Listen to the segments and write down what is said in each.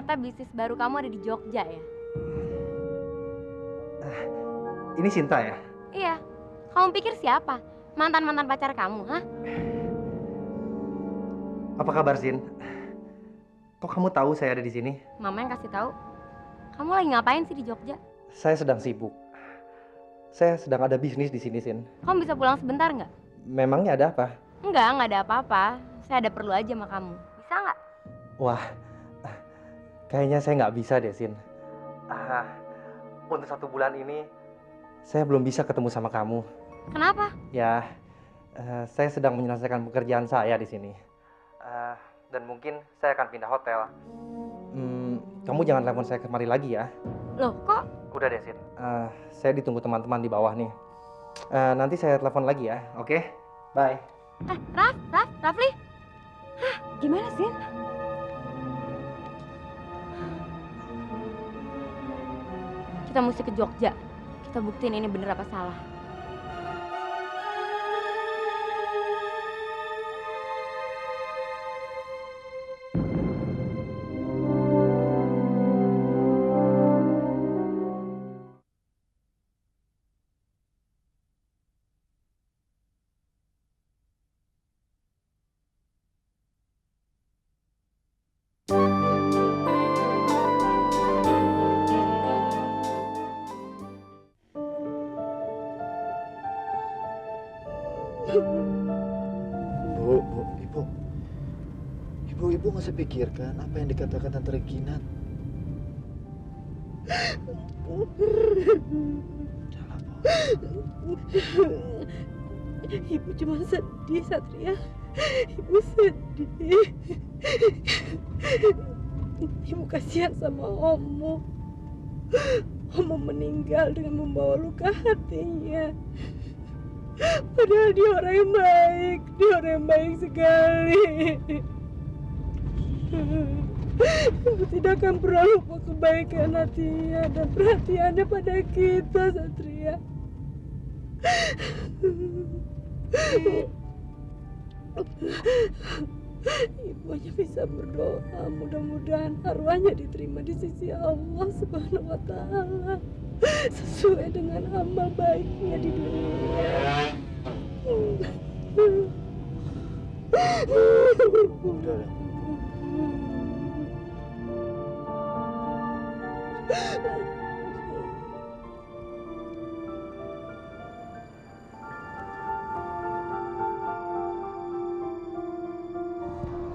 ternyata bisnis baru kamu ada di Jogja ya? Ini Sinta ya? Iya. Kamu pikir siapa? Mantan-mantan pacar kamu, hah? Apa kabar, Sin? Kok kamu tahu saya ada di sini? Mama yang kasih tahu. Kamu lagi ngapain sih di Jogja? Saya sedang sibuk. Saya sedang ada bisnis di sini, Sin. Kamu bisa pulang sebentar nggak? Memangnya ada apa? Nggak ada apa-apa. Saya ada perlu aja sama kamu. Bisa nggak? Wah, kayaknya saya nggak bisa deh, Sin. Untuk 1 bulan ini, saya belum bisa ketemu sama kamu. Kenapa? Ya, saya sedang menyelesaikan pekerjaan saya di sini. Dan mungkin saya akan pindah hotel. Kamu jangan telepon saya kemari lagi ya. Loh, kok? Udah deh, Sin. Saya ditunggu teman-teman di bawah nih. Nanti saya telepon lagi ya, oke? Bye. Rafli? Hah, gimana sih? Kita mesti ke Jogja. Kita buktiin ini bener apa salah. Ibu nggak usah pikirkan apa yang dikatakan Tante Regina. Ibu cuma sedih, Satria. Ibu sedih. Ibu kasihan sama Omo. Omo meninggal dengan membawa luka hatinya. Padahal dia orang yang baik. Dia orang yang baik sekali. Ibu tidak akan pernah lupa kebaikan hatinya dan perhatiannya pada kita, Satria. Ibu hanya bisa berdoa, mudah-mudahan arwahnya diterima di sisi Allah Subhanahu wa Ta'ala sesuai dengan amal baiknya di dunia. Udah.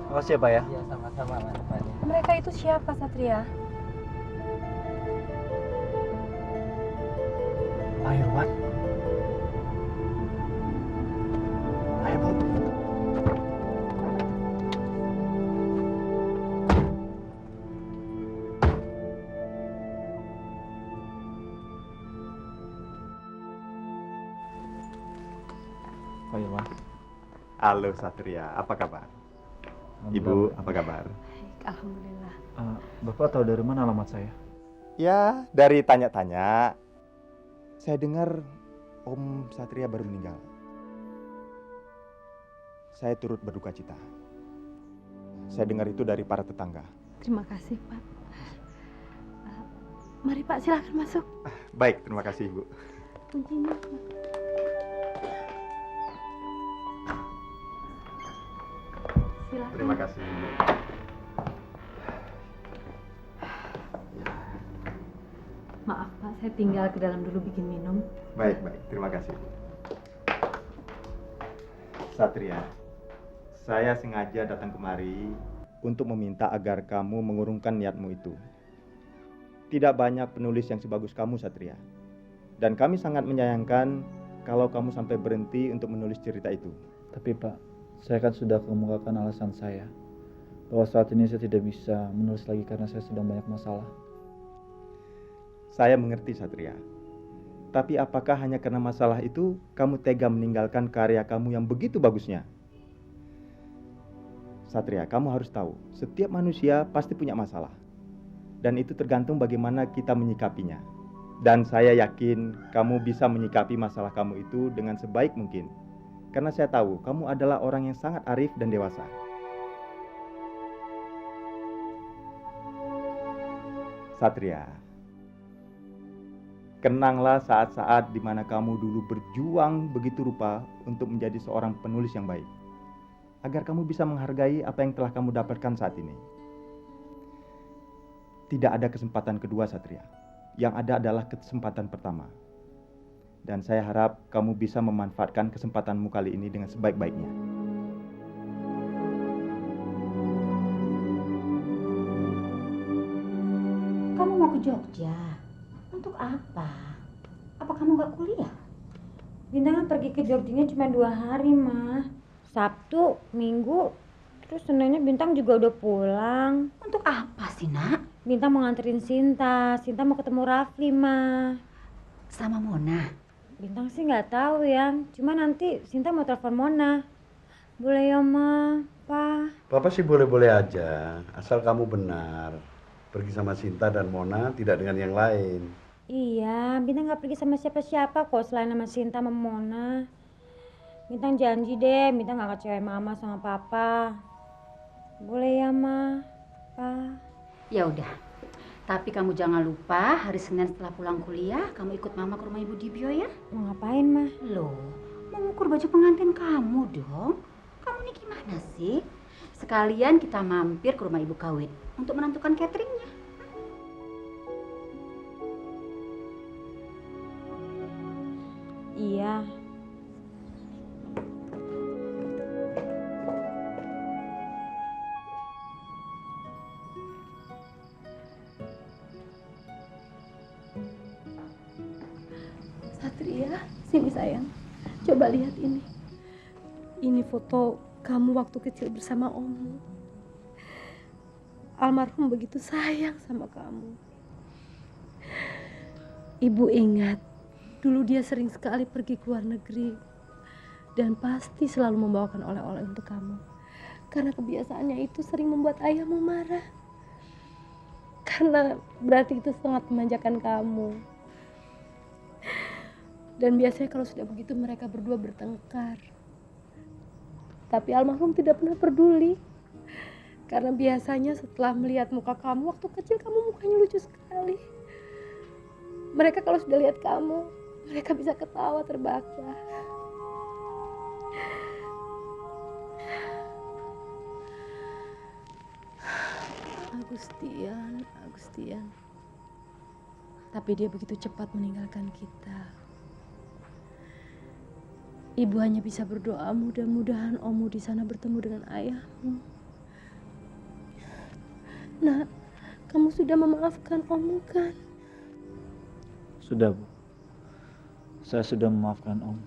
Makasih ya, Pak ya. Iya, sama-sama, Mas Fani. Mereka itu siapa, Satria? Pak Irwan. Ayo, Bu. Oh iya mas. Halo Satria, apa kabar? Ibu, apa kabar? Baik, alhamdulillah. Bapak tahu dari mana alamat saya? Ya, dari tanya-tanya, saya dengar Om Satria baru meninggal. Saya turut berduka cita. Saya dengar itu dari para tetangga. Terima kasih, Pak. Mari Pak, silakan masuk. Baik, terima kasih Ibu. Kuncinya. Silakan. Terima kasih. Maaf Pak, saya tinggal ke dalam dulu bikin minum. Baik, terima kasih. Satria, saya sengaja datang kemari untuk meminta agar kamu mengurungkan niatmu itu. Tidak banyak penulis yang sebagus kamu, Satria. Dan kami sangat menyayangkan kalau kamu sampai berhenti untuk menulis cerita itu. Tapi Pak, saya kan sudah kemukakan alasan saya bahwa saat ini saya tidak bisa menulis lagi karena saya sedang banyak masalah. Saya mengerti, Satria. Tapi apakah hanya karena masalah itu kamu tega meninggalkan karya kamu yang begitu bagusnya? Satria, kamu harus tahu, setiap manusia pasti punya masalah. Dan itu tergantung bagaimana kita menyikapinya. Dan saya yakin kamu bisa menyikapi masalah kamu itu dengan sebaik mungkin. Karena saya tahu kamu adalah orang yang sangat arif dan dewasa. Satria, kenanglah saat-saat di mana kamu dulu berjuang begitu rupa untuk menjadi seorang penulis yang baik, agar kamu bisa menghargai apa yang telah kamu dapatkan saat ini. Tidak ada kesempatan kedua, Satria. Yang ada adalah kesempatan pertama. Dan saya harap kamu bisa memanfaatkan kesempatanmu kali ini dengan sebaik-baiknya. Kamu mau ke Jogja? Untuk apa? Apa kamu gak kuliah? Bintang kan pergi ke Jogjanya cuma 2 hari, mah. Sabtu, Minggu, terus Seninnya Bintang juga udah pulang. Untuk apa sih, Nak? Bintang mau nganterin Sinta. Sinta mau ketemu Rafli, mah. Sama Mona? Bintang sih nggak tahu ya. Cuma nanti Sinta mau telepon Mona. Boleh ya, mah, Pa? Papa sih boleh-boleh aja, asal kamu benar. Pergi sama Sinta dan Mona, tidak dengan yang lain. Iya, Bintang nggak pergi sama siapa-siapa kok selain sama Sinta sama Mona. Bintang janji deh, Bintang nggak kecewain Mama sama Papa. Boleh ya, Ma, Pa? Ya udah. Tapi kamu jangan lupa hari Senin setelah pulang kuliah kamu ikut Mama ke rumah Ibu Dibio ya. Mau ngapain, Ma? Loh, mau ngukur baju pengantin kamu dong. Kamu ini gimana sih? Sekalian kita mampir ke rumah Ibu Kawin untuk menentukan cateringnya. Iya. Satria, sini sayang. Coba lihat ini. Ini foto kamu waktu kecil bersama Om. Almarhum begitu sayang sama kamu. Ibu ingat, dulu dia sering sekali pergi ke luar negeri. Dan pasti selalu membawakan oleh-oleh untuk kamu. Karena kebiasaannya itu sering membuat ayahmu marah. Karena berarti itu sangat memanjakan kamu. Dan biasanya kalau sudah begitu mereka berdua bertengkar. Tapi almarhum tidak pernah peduli. Karena biasanya setelah melihat muka kamu waktu kecil kamu mukanya lucu sekali. Mereka kalau sudah lihat kamu, mereka bisa ketawa terbahak-bahak. Agustian. Tapi dia begitu cepat meninggalkan kita. Ibu hanya bisa berdoa mudah-mudahan Ommu di sana bertemu dengan ayahmu. Nak, kamu sudah memaafkan Ommu kan? Sudah, Bu. Saya sudah memaafkan Om.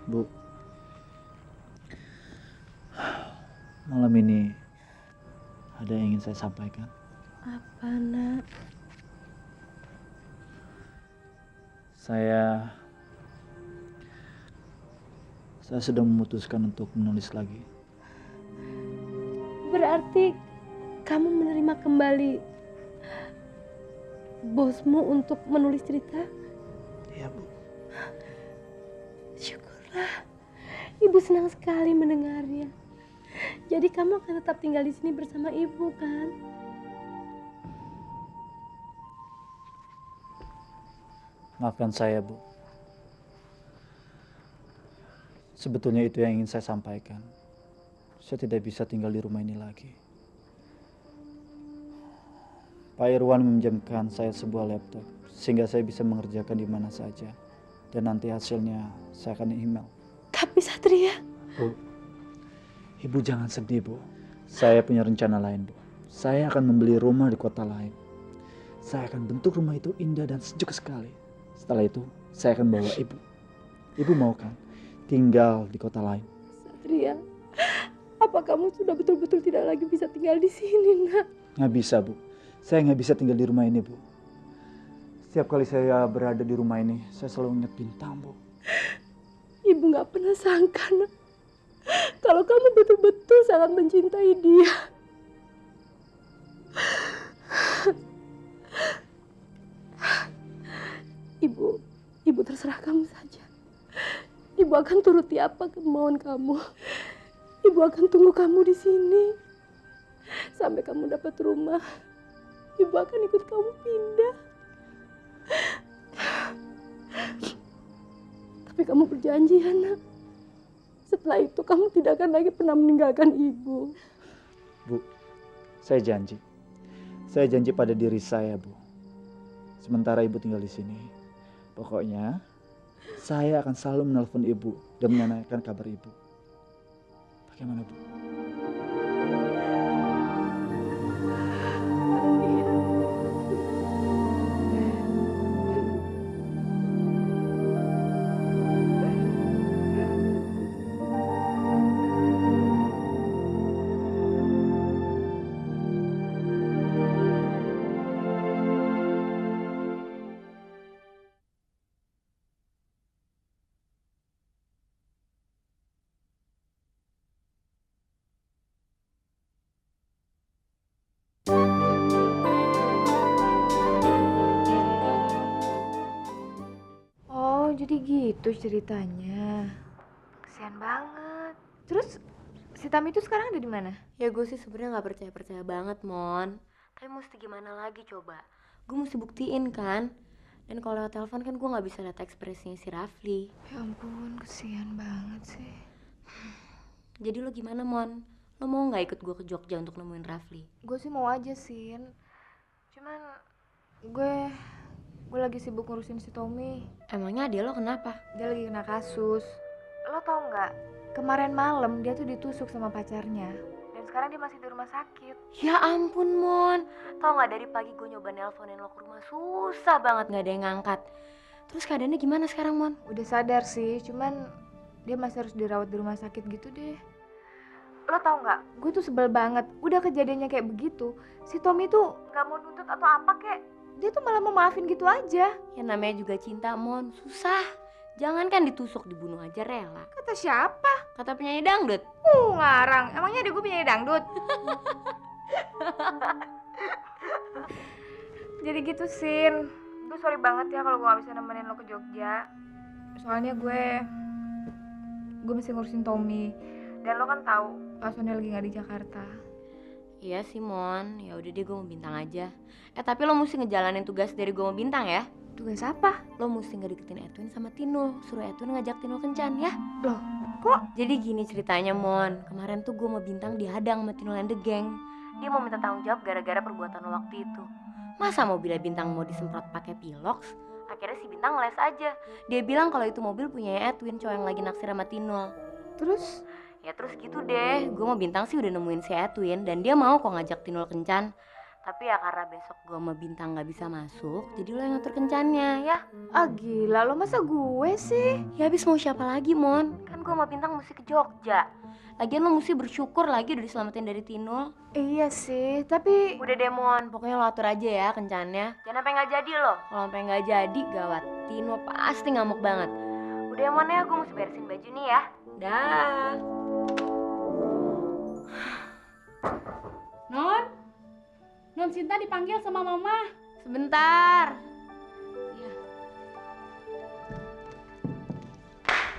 Bu, malam ini ada yang ingin saya sampaikan. Apa, Nak? Saya sudah memutuskan untuk menulis lagi. Berarti kamu menerima kembali bosmu untuk menulis cerita? Iya, Bu. Syukurlah. Ibu senang sekali mendengarnya. Jadi kamu akan tetap tinggal di sini bersama ibu, kan? Maafkan saya, Bu. Sebetulnya itu yang ingin saya sampaikan. Saya tidak bisa tinggal di rumah ini lagi. Pak Irwan meminjamkan saya sebuah laptop, sehingga saya bisa mengerjakan di mana saja. Dan nanti hasilnya saya akan email. Tapi Satria... Bu, Ibu jangan sedih, Bu. Saya punya rencana lain, Bu. Saya akan membeli rumah di kota lain. Saya akan bentuk rumah itu indah dan sejuk sekali. Setelah itu, saya akan bawa Ibu. Ibu mau kan tinggal di kota lain? Satria, apa kamu sudah betul-betul tidak lagi bisa tinggal di sini, Nak? Nggak bisa, Bu. Saya nggak bisa tinggal di rumah ini, Bu. Setiap kali saya berada di rumah ini, saya selalu ingat Bintang, Bu. Ibu nggak pernah sangka, Nak, kalau kamu betul-betul sangat mencintai dia. Ibu terserah kamu saja. Ibu akan turuti apa kemauan kamu. Ibu akan tunggu kamu di sini sampai kamu dapat rumah. Ibu akan ikut kamu pindah. Tapi kamu berjanji, Hana. Setelah itu kamu tidak akan lagi pernah meninggalkan ibu. Bu, saya janji. Saya janji pada diri saya, Bu. Sementara ibu tinggal di sini, pokoknya saya akan selalu menelpon ibu dan menanyakan kabar ibu. Bagaimana, Bu? Oh, jadi gitu ceritanya. Kesian banget. Terus si Tami itu sekarang ada di mana? Ya gue sih sebenarnya nggak percaya banget, Mon. Tapi mesti gimana lagi coba? Gue mesti buktiin kan. Dan kalau lewat telepon kan gue nggak bisa lihat ekspresinya si Rafli. Ya ampun, kesian banget sih. Jadi lo gimana, Mon? Lo mau nggak ikut gue ke Jogja untuk nemuin Rafli? Gue sih mau aja, Sin. Cuman gue lagi sibuk ngurusin si Tommy. Emangnya dia lo kenapa? Dia lagi kena kasus. Lo tau nggak? Kemarin malam dia tuh ditusuk sama pacarnya. Dan sekarang dia masih di rumah sakit. Ya ampun, Mon. Tau nggak, dari pagi gue nyoba nelponin lo ke rumah susah banget nggak ada yang ngangkat. Terus keadaannya gimana sekarang, Mon? Udah sadar sih, cuman dia masih harus dirawat di rumah sakit gitu deh. Lo tau nggak? Gue tuh sebel banget. Udah kejadiannya kayak begitu, si Tommy tuh nggak mau nuntut atau apa kek. Dia tuh malah mau maafin gitu aja. Ya namanya juga cinta, Mon. Susah. Jangan kan ditusuk, dibunuh aja rela. Kata siapa? Kata penyanyi dangdut. Ngarang. Emangnya ada gue penyanyi dangdut? Jadi gitu, Sin. Gue sorry banget ya kalau gue gak bisa nemenin lo ke Jogja. Soalnya gue mesti ngurusin Tommy. Dan lo kan tahu Pak Sony lagi gak di Jakarta. Iya sih, Mon. Ya udah deh, gue mau bintang aja. Tapi lo mesti ngejalanin tugas dari gue mau bintang ya. Tugas apa? Lo mesti ngedeketin Edwin sama Tinul. Suruh Edwin ngajak Tinul kencan ya. Loh, kok? Jadi gini ceritanya, Mon. Kemarin tuh gue mau bintang dihadang sama Tinul and the Gang. Dia mau minta tanggung jawab gara-gara perbuatan lo waktu itu. Masa mobilnya Bintang mau disemprot pakai pilox? Akhirnya si Bintang ngeles aja. Dia bilang kalau itu mobil punyanya Edwin, cowok yang lagi naksir sama Tinul. Terus? Ya terus gitu deh. Gue mau Bintang sih udah nemuin si Edwin dan dia mau kok ngajak Tinul kencan. Tapi ya karena besok gue sama Bintang gak bisa masuk, jadi lo yang ngatur kencannya ya. Ah gila, lo masa gue sih? Ya habis mau siapa lagi, Mon? Kan gue sama Bintang mesti ke Jogja. Lagian lo mesti bersyukur lagi udah diselamatin dari Tinul. Iya sih, tapi udah deh, Mon, pokoknya lo atur aja ya kencannya. Jangan sampai gak jadi lo. Kalau sampai gak jadi, gawat. Tinul pasti ngamuk banget. Udah ya, Mon ya, gue mesti beresin baju nih ya. Dah. Non Sinta dipanggil sama Mama. Sebentar. Ya.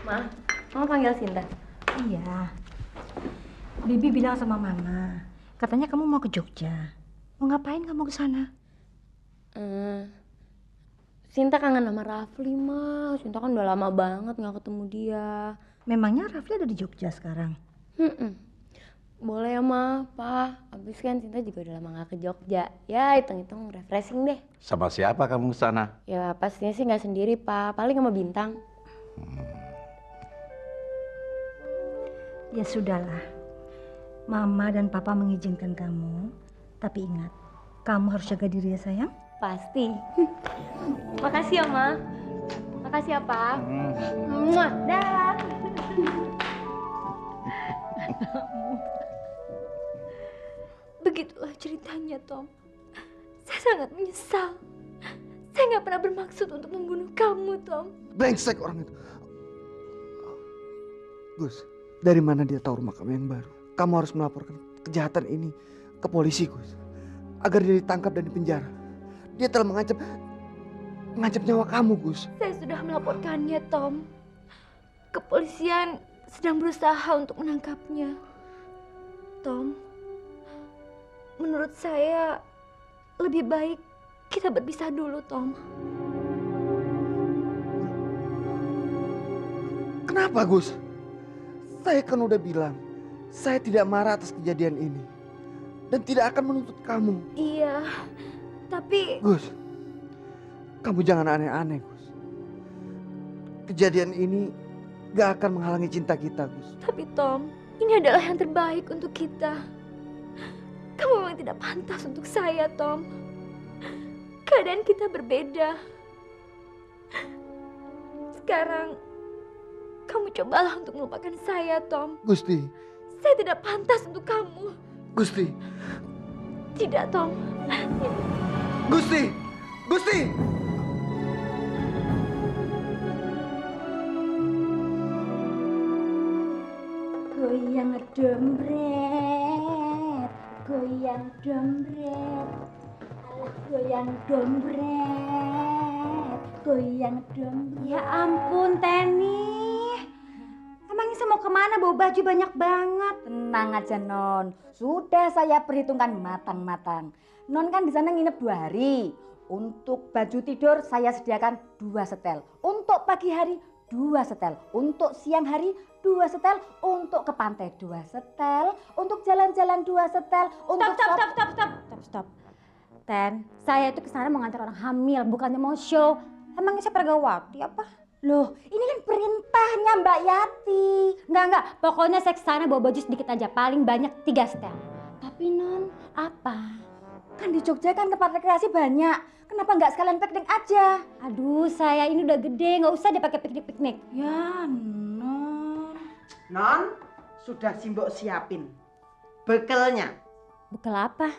Ma, Mama panggil Sinta. Iya. Bibi bilang sama Mama, katanya kamu mau ke Jogja. Mau ngapain kamu ke sana? Sinta kangen sama Rafli, Ma. Sinta kan udah lama banget nggak ketemu dia. Memangnya Rafli ada di Jogja sekarang? Boleh ya, Ma, Pa. Abis kan Sinta juga udah lama gak ke Jogja. Ya, hitung-hitung refreshing deh. Sama siapa kamu ke sana? Ya, pastinya sih gak sendiri, Pa. Paling sama Bintang. Ya sudahlah. Mama dan Papa mengizinkan kamu. Tapi ingat, kamu harus jaga diri ya, sayang. Pasti. Makasih ya, Ma. Makasih ya, Pa. Muah. Dah. Begitulah ceritanya, Tom. Saya sangat menyesal. Saya nggak pernah bermaksud untuk membunuh kamu, Tom. Brengsek orang itu. Gus, dari mana dia tahu rumah kamu yang baru? Kamu harus melaporkan kejahatan ini ke polisi, Gus. Agar dia ditangkap dan dipenjara. Dia telah mengancam nyawa kamu, Gus. Saya sudah melaporkannya, Tom. Kepolisian sedang berusaha untuk menangkapnya. Tom, menurut saya lebih baik kita berpisah dulu, Tom. Kenapa, Gus? Saya kan udah bilang, saya tidak marah atas kejadian ini. Dan tidak akan menuntut kamu. Iya, tapi... Gus, kamu jangan aneh-aneh, Gus. Kejadian ini gak akan menghalangi cinta kita, Gus. Tapi Tom, ini adalah yang terbaik untuk kita. Kamu memang tidak pantas untuk saya, Tom. Keadaan kita berbeda. Sekarang, kamu cobalah untuk melupakan saya, Tom. Gusti. Saya tidak pantas untuk kamu. Gusti. Tidak, Tom. Gusti. Gusti. Goyang dompret, goyang dompret, alah goyang dompret, goyang dompret. Ya ampun, Teni. Emangnya saya mau kemana? Bawa baju banyak banget. Tenang aja, Non. Sudah saya perhitungkan matang-matang. Non kan di sana nginep 2 hari. Untuk baju tidur saya sediakan 2 setel. Untuk pagi hari 2 setel. Untuk siang hari 2 setel. Untuk ke pantai 2 setel. Untuk jalan-jalan 2 setel. Stop. Ten, saya itu kesana mau ngantar orang hamil, bukannya mau show. Emangnya saya pergawati apa? Loh, ini kan perintahnya Mbak Yati. Enggak. Pokoknya saya kesana bawa baju sedikit aja, paling banyak 3 setel. Tapi Non, Apa? kan di Jogja kan tempat rekreasi banyak. Kenapa nggak sekalian piknik aja? Aduh, saya ini udah gede, nggak usah dipakai piknik-piknik. Ya, Non. Non, sudah Simbok siapin bekelnya. Bekel apa?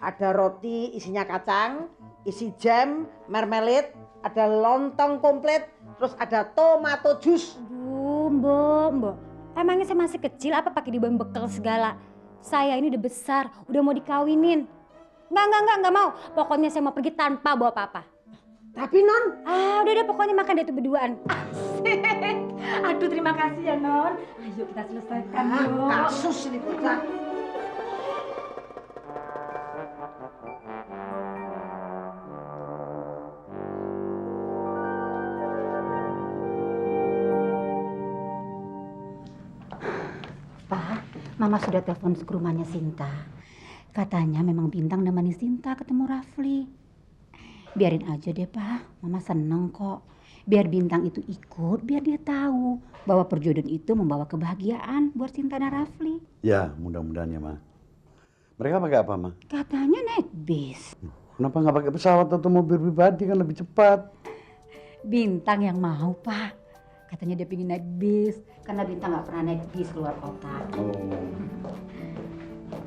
Ada roti isinya kacang, isi jam, marmalade, ada lontong komplit, terus ada tomato jus. Aduh, Mbok. Emangnya saya masih kecil apa pakai dibawain bekel segala? Saya ini udah besar, udah mau dikawinin. Enggak mau. Pokoknya saya mau pergi tanpa bawa apa-apa. Tapi Non, udah pokoknya makan deh itu berduaan. Asik. Aduh, terima kasih ya Non. Ayo kita selesaikan yuk. kasus ini bocah. Pak, Mama sudah telepon ke rumahnya Sinta. Katanya memang Bintang nemani Sinta ketemu Rafli. Biarin aja deh, Pak. Mama seneng kok. Biar Bintang itu ikut, biar dia tahu bahwa perjodohan itu membawa kebahagiaan buat Sinta dan Rafli. Ya, mudah-mudahan ya, Ma. Mereka pakai apa, Ma? Katanya naik bis. Kenapa nggak pakai pesawat atau mobil pribadi, kan lebih cepat? Bintang yang mau, Pak. Katanya dia pengen naik bis. Karena Bintang nggak pernah naik bis keluar kota. Oh.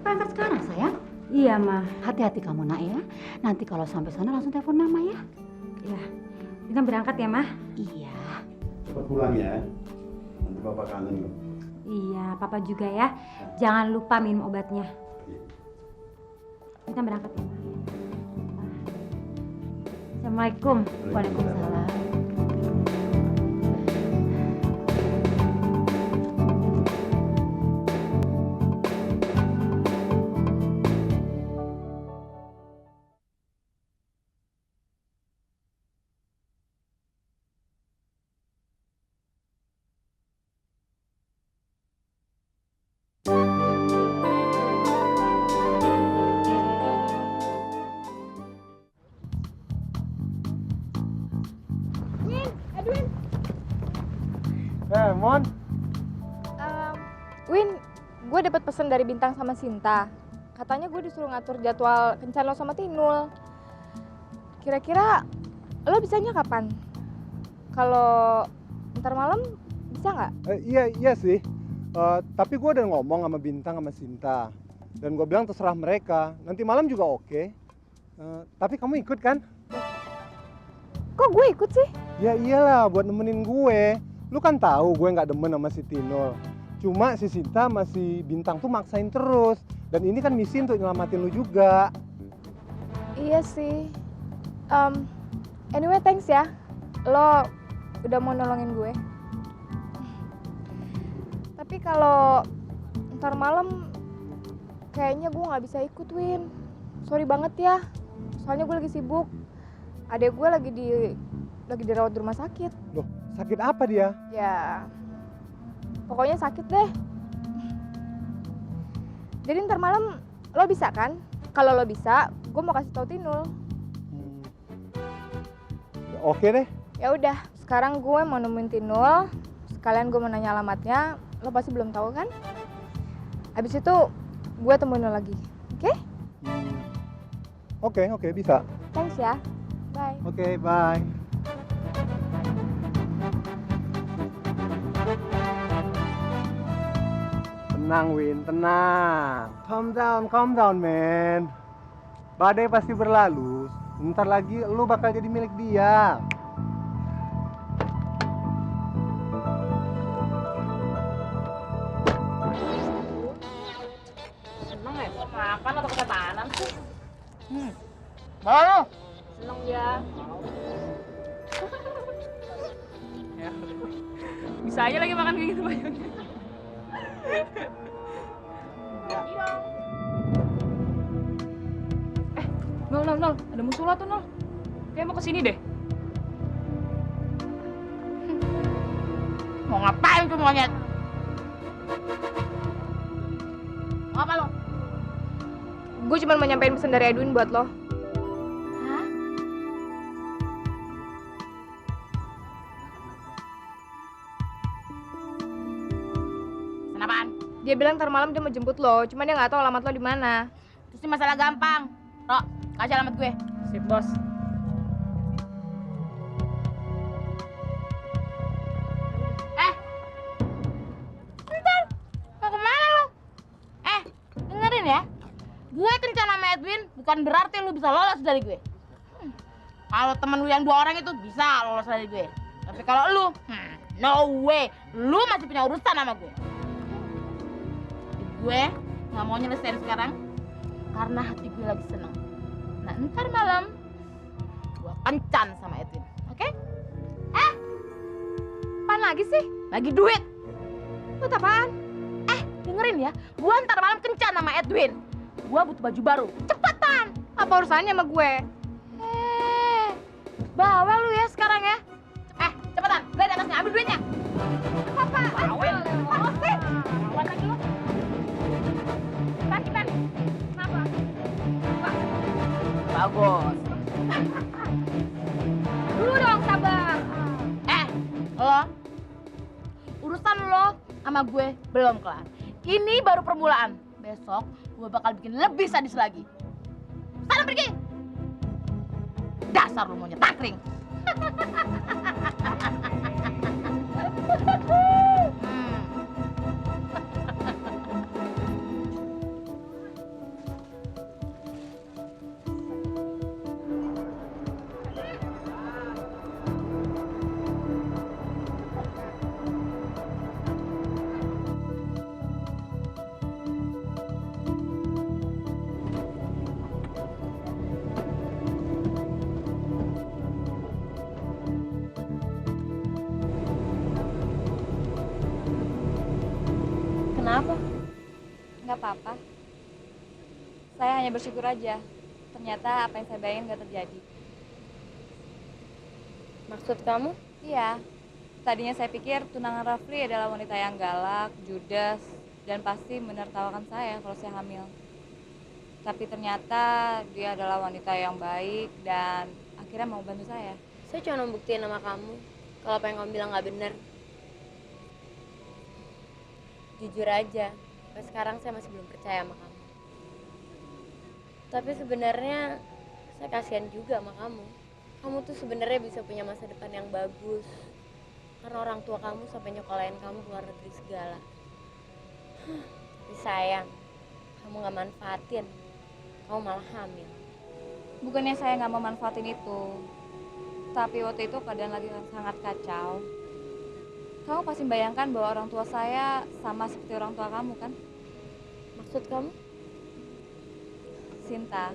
Berangkat sekarang, sayang. Iya, Ma. Hati-hati kamu, Nak ya. Nanti kalau sampai sana langsung telepon Mama ya. Iya. Kita berangkat ya, Ma? Iya. Cepat pulang ya. Nanti Papa kangen loh. Iya, Papa juga ya. Jangan lupa minum obatnya. Kita berangkat ya, Ma. Assalamualaikum. Waalaikumsalam. Mon. Win, gue dapat pesan dari Bintang sama Sinta. Katanya gue disuruh ngatur jadwal kencan lo sama Tinul. Kira-kira lo bisanya kapan? Kalau ntar malam bisa nggak? Iya sih. Tapi gue udah ngomong sama Bintang sama Sinta. Dan gue bilang terserah mereka. Nanti malam juga oke. Tapi kamu ikut kan? Kok gue ikut sih? Ya iyalah, buat nemenin gue. Lu kan tahu gue nggak demen sama si Tinul. Cuma si Sinta sama si Bintang tuh maksain terus. Dan ini kan misi untuk nyelamatin lu juga. Iya sih. Anyway, thanks ya. Lo udah mau nolongin gue. Tapi kalau ntar malam kayaknya gue nggak bisa ikut, Win. Sorry banget ya. soalnya gue lagi sibuk. Adek gue lagi dirawat di rumah sakit. Loh, sakit apa dia? Ya, pokoknya sakit deh. Jadi ntar malam lo bisa kan? Kalau lo bisa, gue mau kasih tau Tinul. Oke deh. Ya udah, sekarang gue mau nemuin Tinul. Sekalian gue mau nanya alamatnya. Lo pasti belum tahu kan? Habis itu gue temuin lo lagi. Oke? Oke, bisa. Thanks ya. Bye. Oke, bye. Tenang, Win, tenang. Calm down, man. Badai pasti berlalu. Ntar lagi lu bakal jadi milik dia. Seneng ya? Makan atau kesetanan sih? Bawa seneng ya. Ya. Bisa aja lagi makan kayak gitu banyaknya. Nol, ada musola tuh, Nol. Kayak mau kesini deh. Mau ngapain tuh monyet? Mau apa lo? Gue cuma mau nyampein pesan dari Edwin buat lo. Hah? Kenapaan? Dia bilang ntar malam dia mau jemput lo, cuma dia nggak tahu alamat lo di mana. Terus ini masalah gampang. Ro, kasih alamat gue. Sip, Bos. Bentar. Mau kemana lo? Dengerin ya. Gue kencan sama Edwin bukan berarti lu bisa lolos dari gue. Kalau temen lu yang 2 orang itu bisa lolos dari gue. Tapi kalau lu, no way. Lu masih punya urusan sama gue. Gue nggak mau nyelesain sekarang karena hati gue lagi seneng. Nah, ntar malam gue kencan sama Edwin, oke? Apaan lagi sih? Lagi duit. Buat apaan? Dengerin ya, gue ntar malam kencan sama Edwin. Gue butuh baju baru, cepetan. Apa urusannya sama gue? Bawel lu ya sekarang ya. Cepetan, lihat atasnya, ambil duitnya. Apa? Bawel. Awas lagi lu. Cepetan. Kenapa? Bagus. Dulu dong, sabar. Lo, urusan lo sama gue belum kelar. Ini baru permulaan. Besok gue bakal bikin lebih sadis lagi. Sana pergi. Dasar lu monyet takring. Kenapa? Nggak apa-apa. Saya hanya bersyukur aja. Ternyata apa yang saya bayangin nggak terjadi. Maksud kamu? Iya. Tadinya saya pikir tunangan Rafli adalah wanita yang galak, judes, dan pasti menertawakan saya kalau saya hamil. Tapi ternyata dia adalah wanita yang baik dan akhirnya mau bantu saya. Saya cuma membuktiin sama kamu kalau apa yang kamu bilang nggak benar. Jujur aja, sampai sekarang saya masih belum percaya sama kamu. Tapi sebenarnya saya kasihan juga sama kamu. Kamu tuh sebenarnya bisa punya masa depan yang bagus. Karena orang tua kamu sampai nyokolain kamu ke luar negeri segala. Tapi sayang, kamu gak manfaatin. Kamu malah hamil. Bukannya saya nggak mau manfaatin itu. Tapi waktu itu keadaan lagi sangat kacau. Kamu pasti bayangkan bahwa orang tua saya sama seperti orang tua kamu kan? Maksud kamu? Sinta,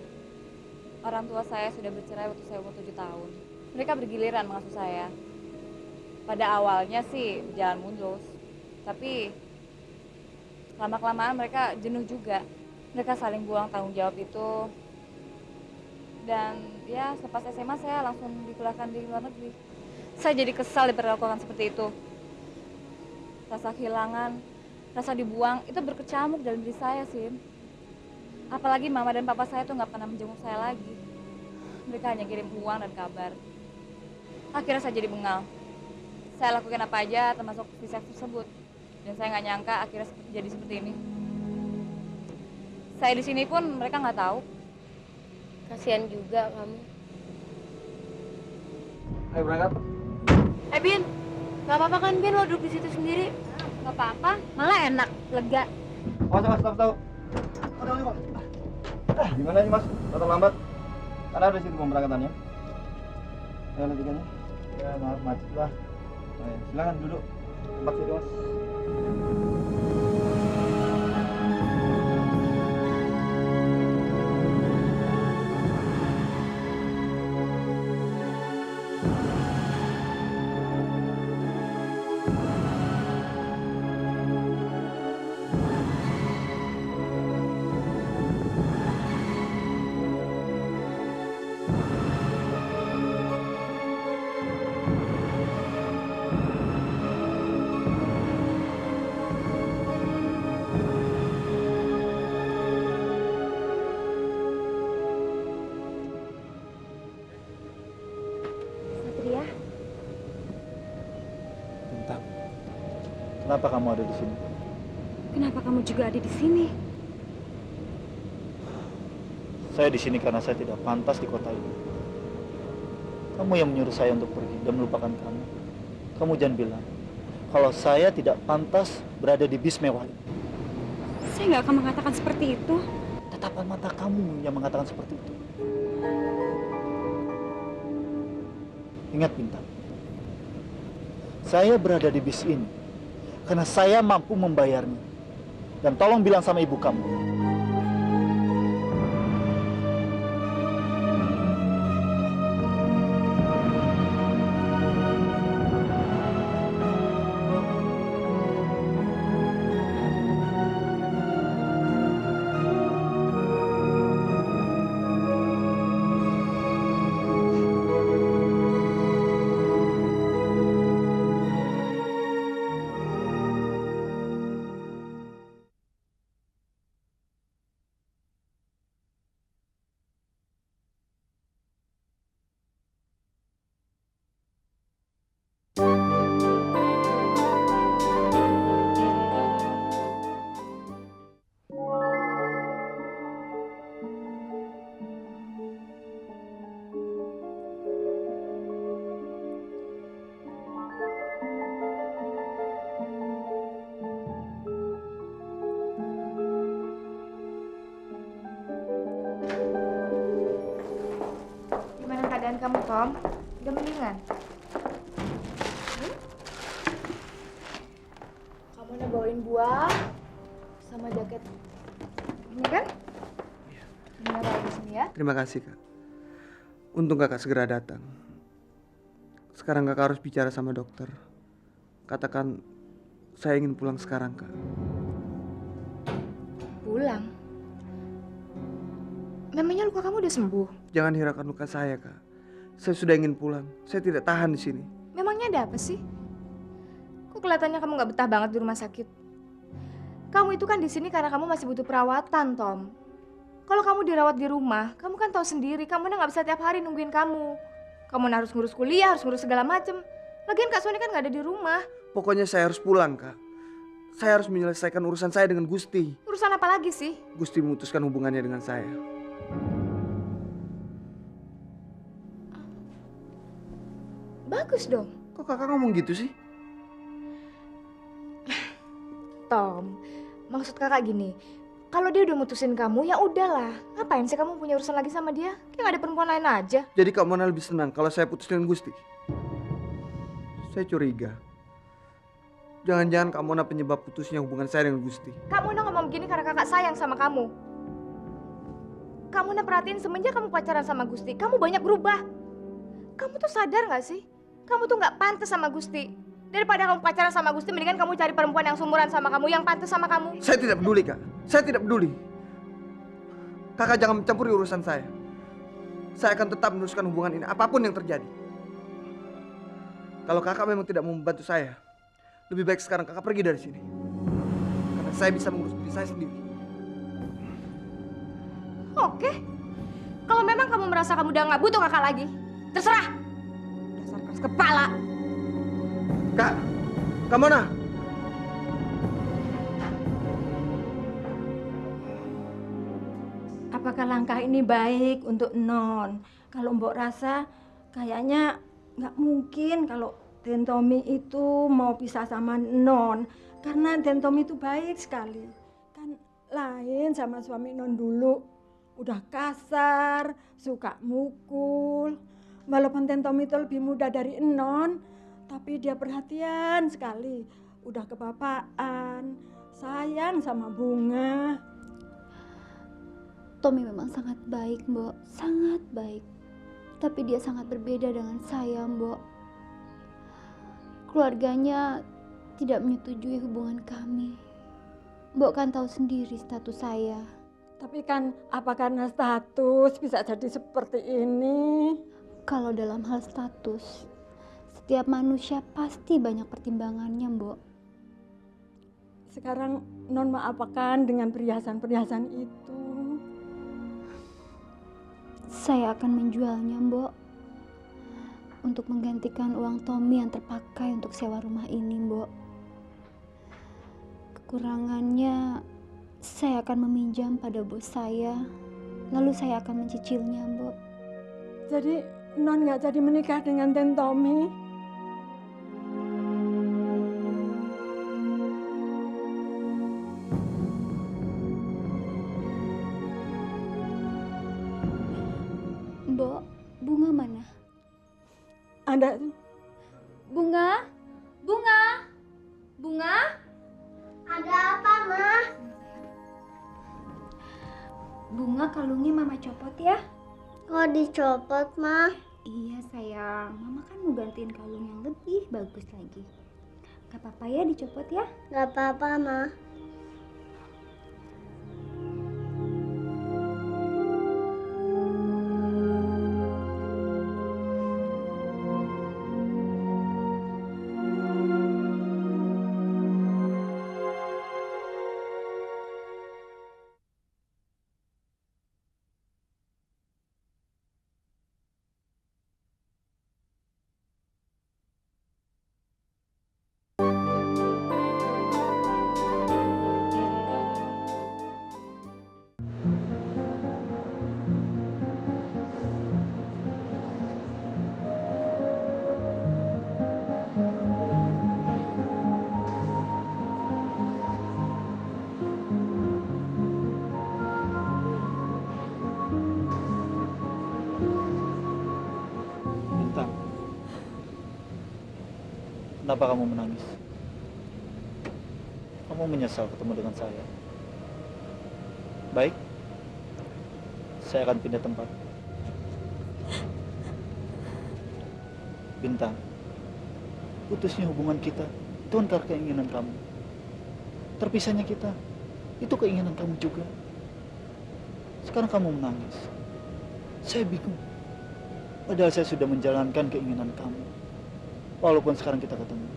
orang tua saya sudah bercerai waktu saya umur 7 tahun. Mereka bergiliran mengasuh saya. Pada awalnya sih berjalan mulus, tapi lama-kelamaan mereka jenuh juga. Mereka saling buang tanggung jawab itu. Dan ya selepas SMA saya langsung dikeluarkan di luar negeri. Saya jadi kesal diperlakukan seperti itu. Rasa kehilangan, rasa dibuang itu berkecamuk dalam diri saya, Sim. Apalagi mama dan papa saya tuh nggak pernah menjenguk saya lagi. Mereka hanya kirim uang dan kabar. Akhirnya saya jadi bengal. Saya lakukan apa aja termasuk visa tersebut. Dan saya nggak nyangka akhirnya jadi seperti ini. Saya di sini pun mereka nggak tahu. Kasihan juga kamu. Ayo berangkat. Bin, gak apa-apa kan Bin lo duduk di situ sendiri? Gak apa-apa, malah enak, lega. Mas, tahu. Gimana nih mas? Datang lambat? Karena ada di situ pemberangkatannya. Ayo lanjutkannya. Ya maaf macet lah. Silakan duduk. Tempat situ mas. Satria, Bintang, kenapa kamu ada di sini? kenapa kamu juga ada di sini? Saya di sini karena saya tidak pantas di kota ini. Kamu yang menyuruh saya untuk pergi dan melupakan kamu. Kamu jangan bilang kalau saya tidak pantas berada di bis mewah ini. Saya nggak akan mengatakan seperti itu. Tatapan mata kamu yang mengatakan seperti itu. Ingat Bintang, saya berada di bis ini karena saya mampu membayarnya. Dan tolong bilang sama ibu kamu. Gimana keadaan kamu, Tom? Udah mendingan? Kamu udah bawain buah sama jaket ini kan? Ini taruh di sini ya. Terima kasih kak. Untung kakak segera datang. Sekarang kakak harus bicara sama dokter. Katakan saya ingin pulang sekarang kak. Pulang? Memangnya luka kamu udah sembuh? Jangan hiraukan luka saya kak. Saya sudah ingin pulang. Saya tidak tahan di sini. Memangnya ada apa sih? Kok kelihatannya kamu nggak betah banget di rumah sakit? Kamu itu kan di sini karena kamu masih butuh perawatan, Tom. Kalau kamu dirawat di rumah, kamu kan tahu sendiri, kamu udah nggak bisa tiap hari nungguin kamu. Kamu harus ngurus kuliah, harus ngurus segala macem. Lagian Kak Sony kan nggak ada di rumah. Pokoknya saya harus pulang kak. Saya harus menyelesaikan urusan saya dengan Gusti. Urusan apa lagi sih? Gusti memutuskan hubungannya dengan saya. Bagus dong. Kok kakak ngomong gitu sih? Tom, maksud kakak gini, kalau dia udah mutusin kamu, ya udahlah. Ngapain sih kamu punya urusan lagi sama dia? Kayak gak ada perempuan lain aja. Jadi Kak Mona lebih senang kalau saya putus dengan Gusti? Saya curiga. Jangan-jangan Kak Mona penyebab putusnya hubungan saya dengan Gusti. Kamu udah ngomong begini karena kakak sayang sama kamu. Kamu udah perhatiin semenjak kamu pacaran sama Gusti, kamu banyak berubah. Kamu tuh sadar gak sih? Kamu tuh gak pantas sama Gusti. Daripada kamu pacaran sama Gusti, mendingan kamu cari perempuan yang seumuran sama kamu, yang pantas sama kamu. Saya tidak peduli Kak. Saya tidak peduli. Kakak jangan mencampuri urusan saya. saya akan tetap meneruskan hubungan ini apapun yang terjadi. Kalau kakak memang tidak mau membantu saya, lebih baik sekarang kakak pergi dari sini. Karena saya bisa mengurus diri saya sendiri. Oke. Kalau memang kamu merasa kamu udah nggak butuh kakak lagi, terserah. Dasar keras kepala. Kak, Kak Mona. Apakah langkah ini baik untuk Non? Kalau Mbok rasa kayaknya nggak mungkin kalau Den Tommy itu mau pisah sama Non. Karena Den Tommy itu baik sekali. Kan lain sama suami Non dulu. Udah kasar, suka mukul. Walaupun Den Tommy itu lebih muda dari Non, tapi dia perhatian sekali. Udah kebapaan, sayang sama Bunga. Tommy memang sangat baik, Mbok. Sangat baik. Tapi dia sangat berbeda dengan saya, Mbok. Keluarganya tidak menyetujui hubungan kami. Mbok kan tahu sendiri status saya. Tapi kan apa karena status bisa jadi seperti ini? Kalau dalam hal status, setiap manusia pasti banyak pertimbangannya, Mbok. Sekarang Non mau apakan dengan perhiasan-perhiasan itu? Saya akan menjualnya, Mbok. Untuk menggantikan uang Tommy yang terpakai untuk sewa rumah ini, Mbok. Kekurangannya, saya akan meminjam pada bos saya. Lalu saya akan mencicilnya, Mbok. Jadi Non nggak jadi menikah dengan Den Tommy? Mbok, Bunga mana? Ada. Bunga? Bunga? Bunga? Ada apa, Ma? Bunga kalungnya Mama copot ya? Kok dicopot, Ma? Iya sayang, Mama kan mau gantiin kalung yang lebih bagus lagi. Gak apa-apa ya dicopot ya? Gak apa-apa, Ma. Kenapa kamu menangis? Kamu menyesal ketemu dengan saya? Baik, saya akan pindah tempat. Bintang, putusnya hubungan kita itu kan karena keinginan kamu. Terpisahnya kita, itu keinginan kamu juga. Sekarang kamu menangis. Saya bingung. Padahal saya sudah menjalankan keinginan kamu. Walaupun sekarang kita ketemu,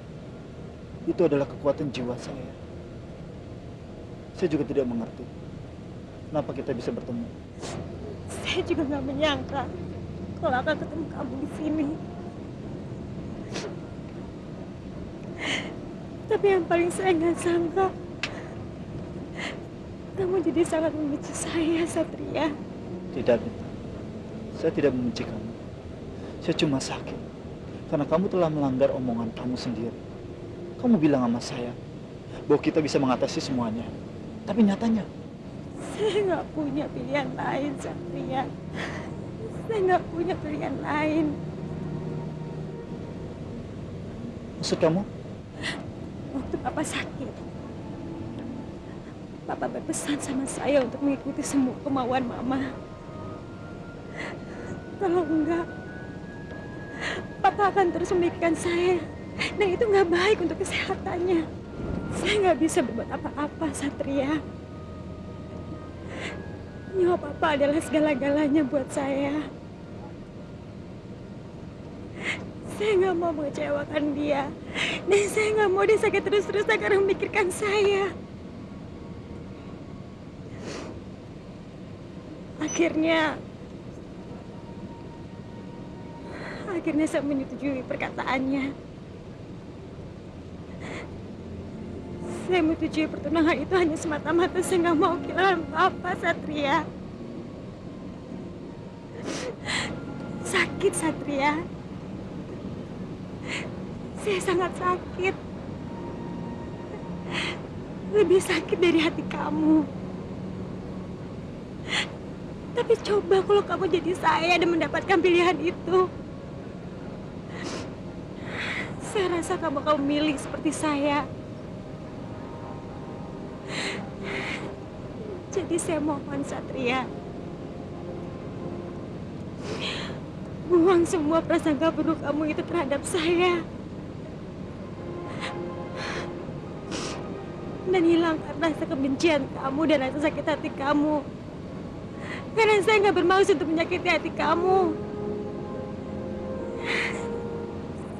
itu adalah kekuatan jiwa saya. Saya juga tidak mengerti kenapa kita bisa bertemu. Saya juga nggak menyangka kalau akan ketemu kamu di sini. Tapi yang paling saya nggak sangka, kamu jadi sangat membenci saya, Satria. Tidak, Bintang. Saya tidak membenci kamu. Saya cuma sakit. Karena kamu telah melanggar omongan kamu sendiri. Kamu bilang sama saya bahwa kita bisa mengatasi semuanya. Tapi nyatanya, saya nggak punya pilihan lain, Satria. Saya nggak punya pilihan lain. Maksud kamu? Waktu Papa sakit, Papa berpesan sama saya untuk mengikuti semua kemauan Mama. Kalau enggak, Papa akan terus memikirkan saya. Dan itu nggak baik untuk kesehatannya. Saya nggak bisa berbuat apa-apa, Satria. Nyawa Papa adalah segala-galanya buat saya. Saya nggak mau mengecewakan dia. Dan saya nggak mau dia sakit terus-terusan karena memikirkan saya. Akhirnya saya menyetujui perkataannya. Saya menyetujui pertunangan itu hanya semata-mata saya nggak mau kehilangan Papa, Satria. Sakit, Satria. Saya sangat sakit. Lebih sakit dari hati kamu. Tapi coba kalau kamu jadi saya dan mendapatkan pilihan itu. Saya rasa kamu akan memilih seperti saya. Jadi saya mohon, Satria, buang semua prasangka buruk kamu itu terhadap saya. Dan hilangkan rasa kebencian kamu dan rasa sakit hati kamu. Karena saya nggak bermaksud untuk menyakiti hati kamu.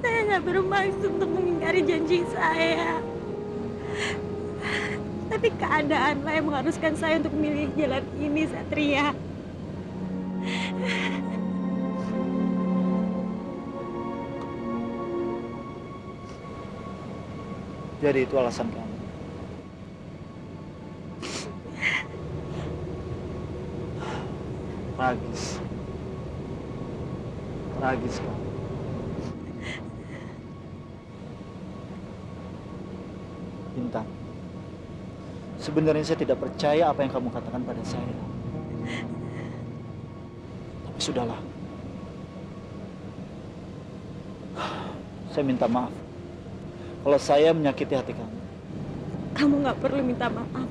Saya nggak bermaksud untuk mengingkari janji saya. Tapi keadaanlah yang mengharuskan saya untuk memilih jalan ini, Satria. Jadi itu alasan kamu. Tragis kamu. Bintang, sebenarnya saya tidak percaya apa yang kamu katakan pada saya. Tapi sudahlah. Saya minta maaf kalau saya menyakiti hati kamu. Kamu nggak perlu minta maaf.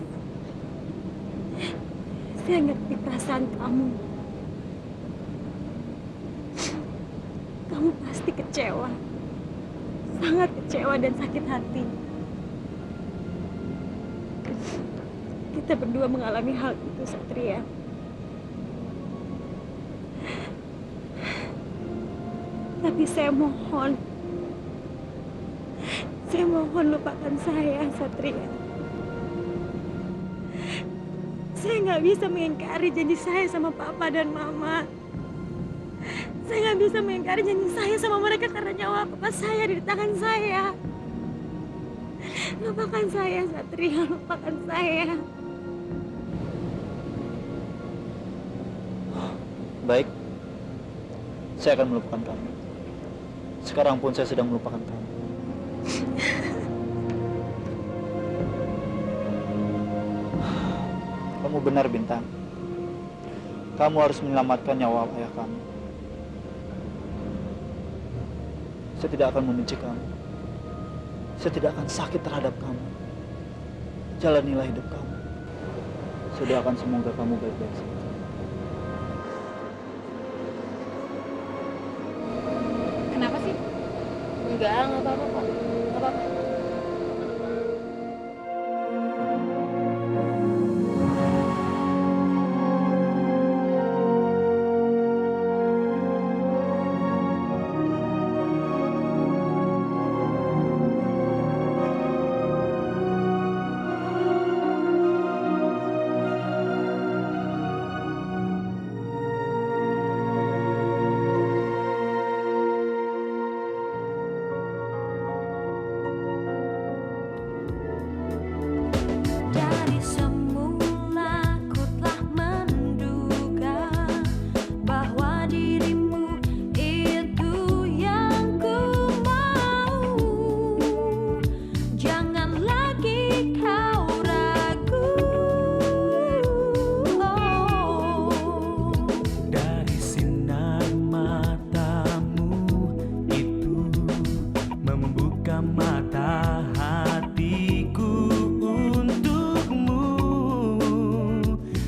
Saya ngerti perasaan kamu. Kamu pasti kecewa. Sangat kecewa dan sakit hati. Kita berdua mengalami hal itu, Satria. Tapi saya mohon lupakan saya, Satria. Saya nggak bisa mengingkari janji saya sama Papa dan Mama. Saya nggak bisa mengingkari janji saya sama mereka karena nyawa Papa saya di tangan saya. Lupakan saya, Satria, lupakan saya. Baik, saya akan melupakan kamu. Sekarang pun saya sedang melupakan kamu. Kamu benar, Bintang. Kamu harus menyelamatkan nyawa ayah kamu. Saya tidak akan membenci kamu. Saya tidak akan sakit terhadap kamu. Jalanilah hidup kamu. Saya doakan semoga kamu baik-baik saja. Kenapa sih? Enggak apa-apa kok. Nggak apa-apa. Dari semula ku telah menduga bahwa dirimu itu yang ku mau. Jangan lagi kau ragu. Dari sinar matamu itu membuka mata hatiku untukmu.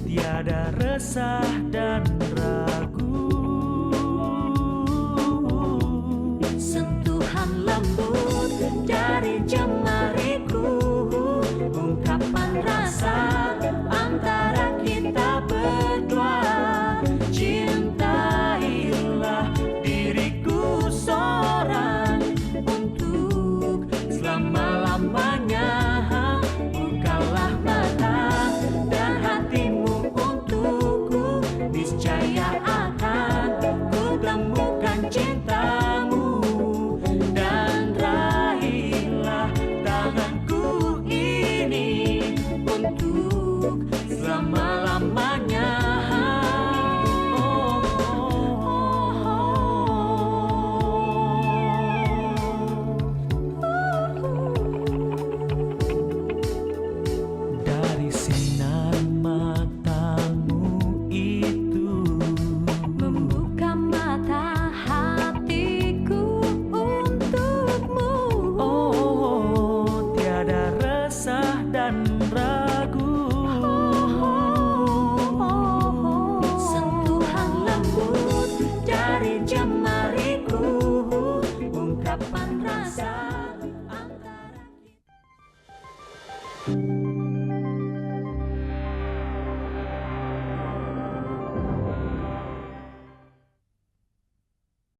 Tiada resah dan ragu. Sentuhan lembut